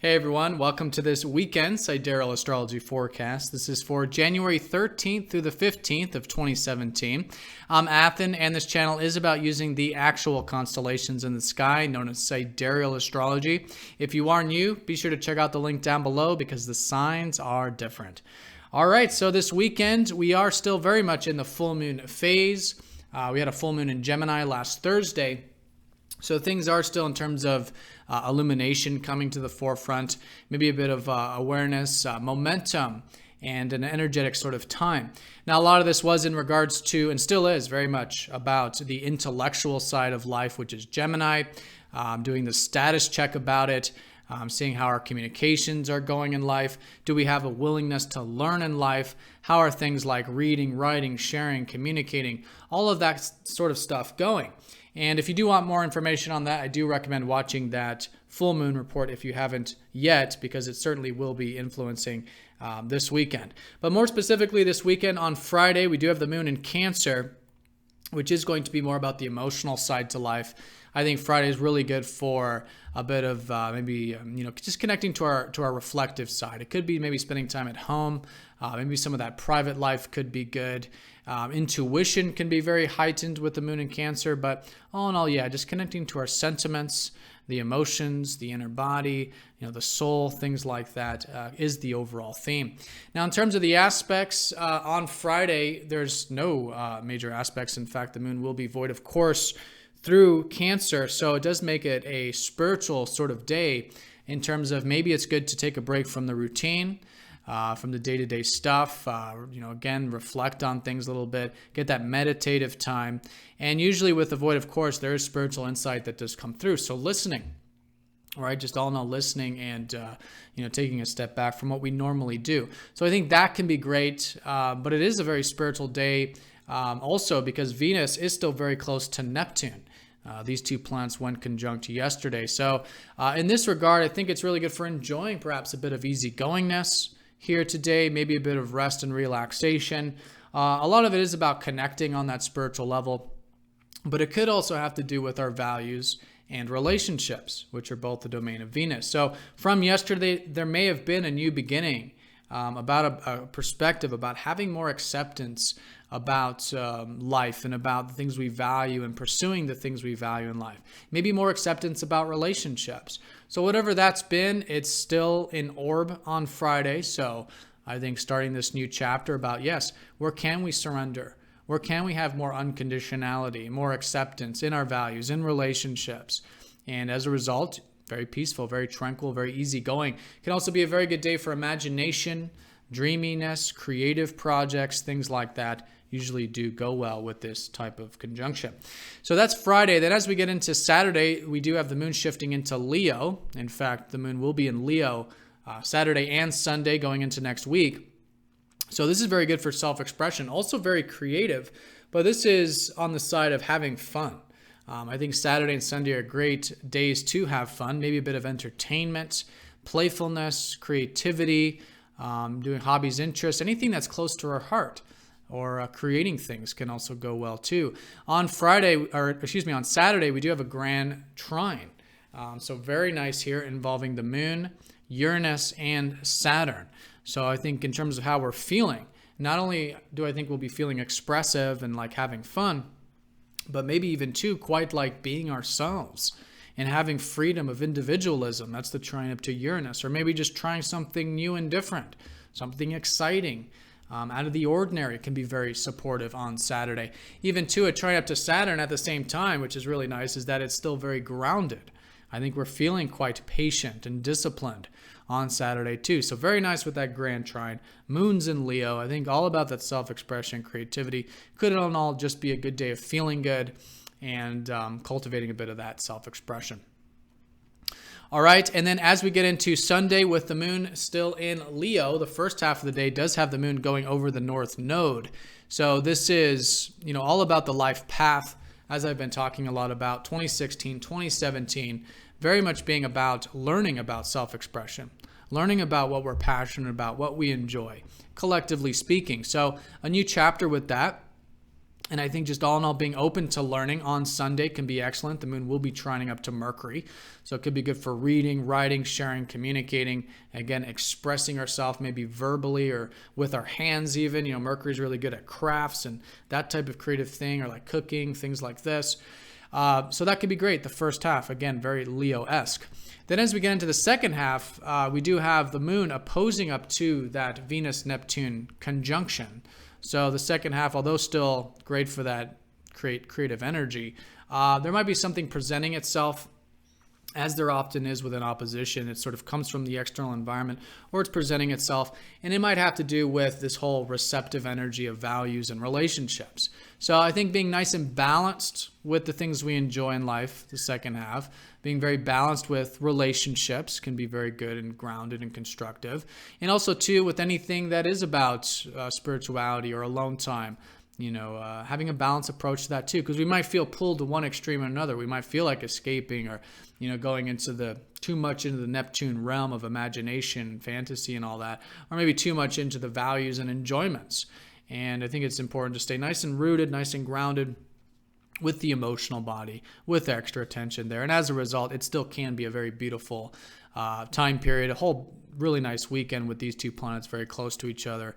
Hey everyone, welcome to this weekend Sidereal Astrology forecast. This is for January 13th through the 15th of 2017. I'm Athen, and this channel is about using the actual constellations in the sky, known as Sidereal Astrology. If you are new, be sure to check out the link down below because the signs are different. All right, so this weekend we are still very much in the full moon phase. We had a full moon in Gemini last Thursday. So things are still in terms of illumination coming to the forefront, maybe a bit of awareness, momentum, and an energetic sort of time. Now, a lot of this was in regards to, and still is very much about the intellectual side of life, which is Gemini, doing the status check about it, seeing how our communications are going in life. Do we have a willingness to learn in life? How are things like reading, writing, sharing, communicating, all of that sort of stuff going? And if you do want more information on that, I do recommend watching that full moon report if you haven't yet, because it certainly will be influencing this weekend. But more specifically this weekend on Friday, we do have the moon in Cancer, which is going to be more about the emotional side to life. I think Friday is really good for a bit of just connecting to our reflective side. It could be maybe spending time at home. Maybe some of that private life could be good. Intuition can be very heightened with the moon in Cancer, but all in all, yeah, just connecting to our sentiments, the emotions, the inner body, the soul, things like that is the overall theme. Now, in terms of the aspects, on Friday, there's no major aspects. In fact, the moon will be void of course through Cancer, so it does make it a spiritual sort of day in terms of maybe it's good to take a break from the routine, from the day-to-day stuff, again, reflect on things a little bit, get that meditative time. And usually with the void of course, there is spiritual insight that does come through. So listening, right? Just all in all listening and, taking a step back from what we normally do. So I think that can be great, but it is a very spiritual day also because Venus is still very close to Neptune. These two planets went conjunct yesterday. So in this regard, I think it's really good for enjoying perhaps a bit of easygoingness here today, maybe a bit of rest and relaxation. A lot of it is about connecting on that spiritual level, but it could also have to do with our values and relationships, which are both the domain of Venus. So from yesterday, there may have been a new beginning about a perspective about having more acceptance about life and about the things we value and pursuing the things we value in life. Maybe more acceptance about relationships. So whatever that's been, it's still in orb on Friday. So I think starting this new chapter about, yes, where can we surrender? Where can we have more unconditionality, more acceptance in our values, in relationships? And as a result, very peaceful, very tranquil, very easygoing. Can also be a very good day for imagination, dreaminess, creative projects, things like that usually do go well with this type of conjunction. So that's Friday. Then as we get into Saturday, we do have the moon shifting into Leo. In fact, the moon will be in Leo Saturday and Sunday going into next week. So this is very good for self-expression, also very creative, but this is on the side of having fun. I think Saturday and Sunday are great days to have fun, maybe a bit of entertainment, playfulness, creativity, doing hobbies, interests, anything that's close to our heart, or creating things can also go well too. On Saturday, we do have a grand trine. So very nice here involving the moon, Uranus, and Saturn. So I think in terms of how we're feeling, not only do I think we'll be feeling expressive and like having fun, but maybe even too quite like being ourselves and having freedom of individualism. That's the trine up to Uranus. Or maybe just trying something new and different, something exciting, out of the ordinary can be very supportive on Saturday. Even too, a trine up to Saturn at the same time, which is really nice, is that it's still very grounded. I think we're feeling quite patient and disciplined on Saturday too. So very nice with that grand trine. Moon's in Leo. I think all about that self-expression, creativity. Could it all just be a good day of feeling good and cultivating a bit of that self-expression. All right, and then as we get into Sunday with the moon still in Leo, the first half of the day does have the moon going over the North Node. So this is, all about the life path, as I've been talking a lot about, 2016, 2017, very much being about learning about self-expression, learning about what we're passionate about, what we enjoy, collectively speaking. So a new chapter with that. And I think just all in all, being open to learning on Sunday can be excellent. The moon will be trining up to Mercury. So it could be good for reading, writing, sharing, communicating. Again, expressing ourselves maybe verbally or with our hands even. Mercury's really good at crafts and that type of creative thing, or like cooking, things like this. So that could be great. The first half, again, very Leo-esque. Then as we get into the second half, we do have the moon opposing up to that Venus-Neptune conjunction. So the second half, although still great for that creative energy, there might be something presenting itself, as there often is with an opposition. It sort of comes from the external environment, or it's presenting itself, and it might have to do with this whole receptive energy of values and relationships. So I think being nice and balanced with the things we enjoy in life, the second half, being very balanced with relationships can be very good and grounded and constructive. And also too, with anything that is about spirituality or alone time, having a balanced approach to that too, because we might feel pulled to one extreme or another. We might feel like escaping or, going into too much into the Neptune realm of imagination, fantasy and all that, or maybe too much into the values and enjoyments. And I think it's important to stay nice and rooted, nice and grounded with the emotional body, with extra attention there. And as a result, it still can be a very beautiful time period, a whole really nice weekend with these two planets very close to each other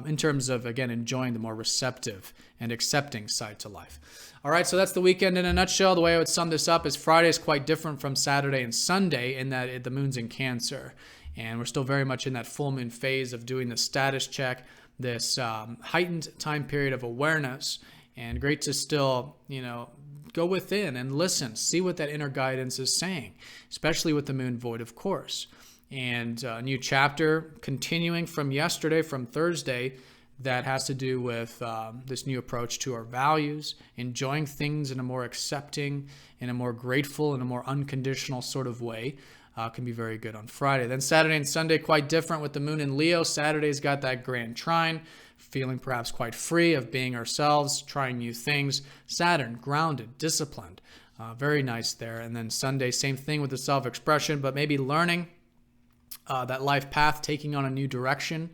in terms of, again, enjoying the more receptive and accepting side to life. All right, so that's the weekend in a nutshell. The way I would sum this up is Friday is quite different from Saturday and Sunday in that the moon's in Cancer. And we're still very much in that full moon phase of doing the status check, this heightened time period of awareness. And great to still, go within and listen, see what that inner guidance is saying, especially with the moon void, of course. And a new chapter continuing from yesterday, from Thursday, that has to do with this new approach to our values, enjoying things in a more accepting, in a more grateful, in a more unconditional sort of way. Can be very good on Friday. Then Saturday and Sunday, quite different with the moon in Leo. Saturday's got that grand trine, feeling perhaps quite free of being ourselves, trying new things. Saturn, grounded, disciplined, very nice there. And then Sunday, same thing with the self-expression, but maybe learning that life path, taking on a new direction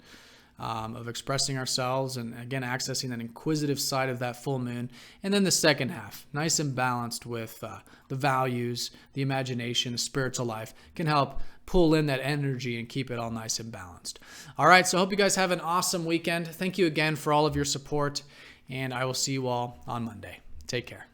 of expressing ourselves and, again, accessing that inquisitive side of that full moon. And then the second half, nice and balanced with the values, the imagination, the spiritual life, can help pull in that energy and keep it all nice and balanced. All right, so I hope you guys have an awesome weekend. Thank you again for all of your support, and I will see you all on Monday. Take care.